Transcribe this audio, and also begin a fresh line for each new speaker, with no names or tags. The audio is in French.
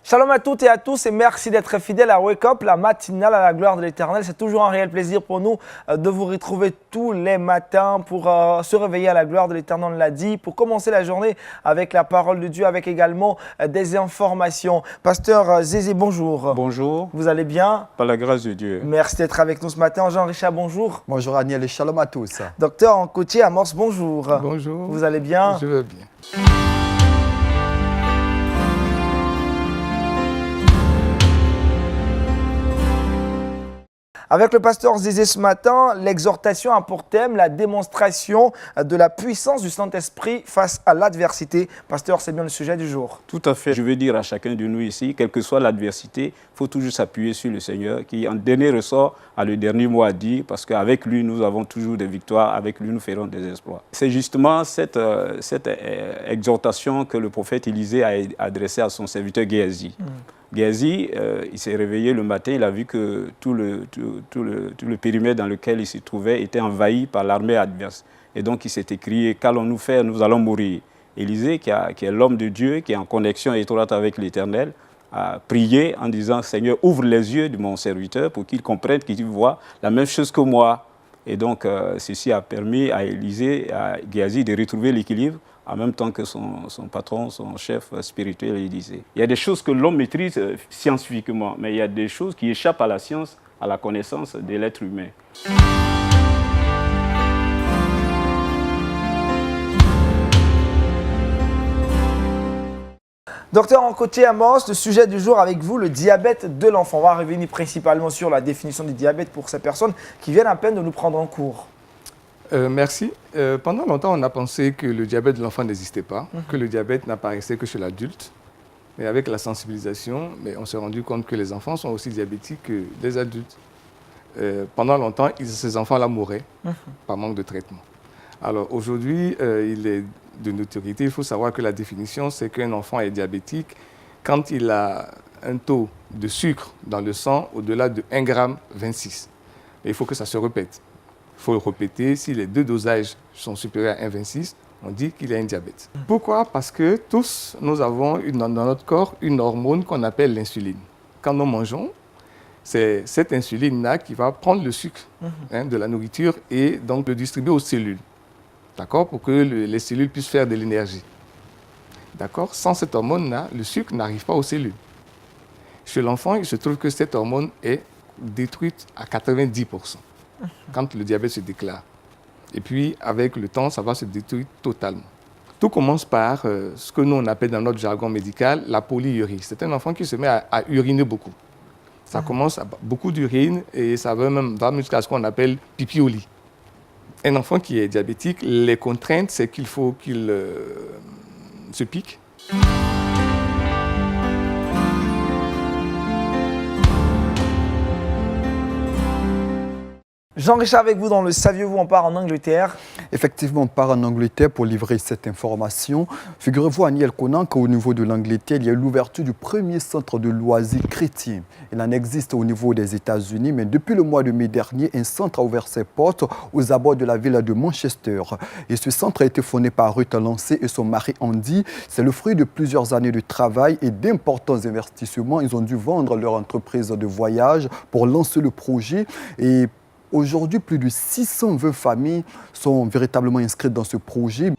Shalom à toutes et à tous et merci d'être fidèles à Wake Up, la matinale à la gloire de l'Éternel. C'est toujours un réel plaisir pour nous de vous retrouver tous les matins pour se réveiller à la gloire de l'Éternel, on l'a dit, pour commencer la journée avec la parole de Dieu, avec également des informations. Pasteur Zézé, bonjour.
Bonjour.
Vous allez bien?
Par la grâce de Dieu.
Merci d'être avec nous ce matin. Jean-Richard, bonjour.
Bonjour Aniel et shalom à tous.
Docteur Ancotier Amos, bonjour.
Bonjour.
Vous allez bien?
Je vais bien.
Avec le pasteur Zézé ce matin, l'exhortation a pour thème la démonstration de la puissance du Saint-Esprit face à l'adversité. Pasteur, c'est bien le sujet du jour.
Tout à fait. Je veux dire à chacun de nous ici, quelle que soit l'adversité, il faut toujours s'appuyer sur le Seigneur qui, en dernier ressort, a le dernier mot à dire parce qu'avec lui, nous avons toujours des victoires, avec lui, nous ferons des exploits. C'est justement cette exhortation que le prophète Élisée a adressée à son serviteur Géasi. Géasi, il s'est réveillé le matin, il a vu que tout le périmètre dans lequel il se trouvait était envahi par l'armée adverse. Et donc il s'est écrié, qu'allons-nous faire? Nous allons mourir. Élisée, qui est l'homme de Dieu, qui est en connexion étroite avec l'Éternel, a prié en disant, Seigneur, ouvre les yeux de mon serviteur pour qu'il comprenne, qu'il voit la même chose que moi. Et donc ceci a permis à Élisée, à Géasi de retrouver l'équilibre, en même temps que son patron, son chef spirituel, il disait. Il y a des choses que l'homme maîtrise scientifiquement, mais il y a des choses qui échappent à la science, à la connaissance de l'être humain.
Docteur Ancotier Amos, le sujet du jour avec vous, le diabète de l'enfant. On va revenir principalement sur la définition du diabète pour ces personnes qui viennent à peine de nous prendre en cours.
Merci. Pendant longtemps, on a pensé que le diabète de l'enfant n'existait pas, que le diabète n'apparaissait que chez l'adulte. Mais avec la sensibilisation, on s'est rendu compte que les enfants sont aussi diabétiques que les adultes. Pendant longtemps, ces enfants-là mouraient par manque de traitement. Alors aujourd'hui, il est de notoriété, il faut savoir que la définition, c'est qu'un enfant est diabétique quand il a un taux de sucre dans le sang au-delà de 1,26 g. Il faut que ça se répète. Il faut le répéter. Si les deux dosages sont supérieurs à 1,26, on dit qu'il y a un diabète. Pourquoi? Parce que tous, nous avons dans notre corps une hormone qu'on appelle l'insuline. Quand nous mangeons, c'est cette insuline-là qui va prendre le sucre de la nourriture et donc le distribuer aux cellules. D'accord? Pour que les cellules puissent faire de l'énergie. D'accord? Sans cette hormone-là, le sucre n'arrive pas aux cellules. Chez l'enfant, il se trouve que cette hormone est détruite à 90%. Quand le diabète se déclare. Et puis, avec le temps, ça va se détruire totalement. Tout commence par ce que nous, on appelle dans notre jargon médical la polyurie. C'est un enfant qui se met à uriner beaucoup. Ça commence à beaucoup d'urine et ça va même jusqu'à ce qu'on appelle pipi au lit. Un enfant qui est diabétique, les contraintes, c'est qu'il faut qu'il se pique.
Jean-Richard avec vous dans le Saviez-vous, on part en Angleterre.
Effectivement, on part en Angleterre pour livrer cette information. Figurez-vous, Aniel Conan, qu'au niveau de l'Angleterre, il y a eu l'ouverture du premier centre de loisirs chrétien. Il en existe au niveau des États-Unis, mais depuis le mois de mai dernier, un centre a ouvert ses portes aux abords de la ville de Manchester. Et ce centre a été fondé par Ruth Lancey et son mari Andy. C'est le fruit de plusieurs années de travail et d'importants investissements. Ils ont dû vendre leur entreprise de voyage pour lancer le projet. Et aujourd'hui, plus de 620 familles sont véritablement inscrites dans ce projet.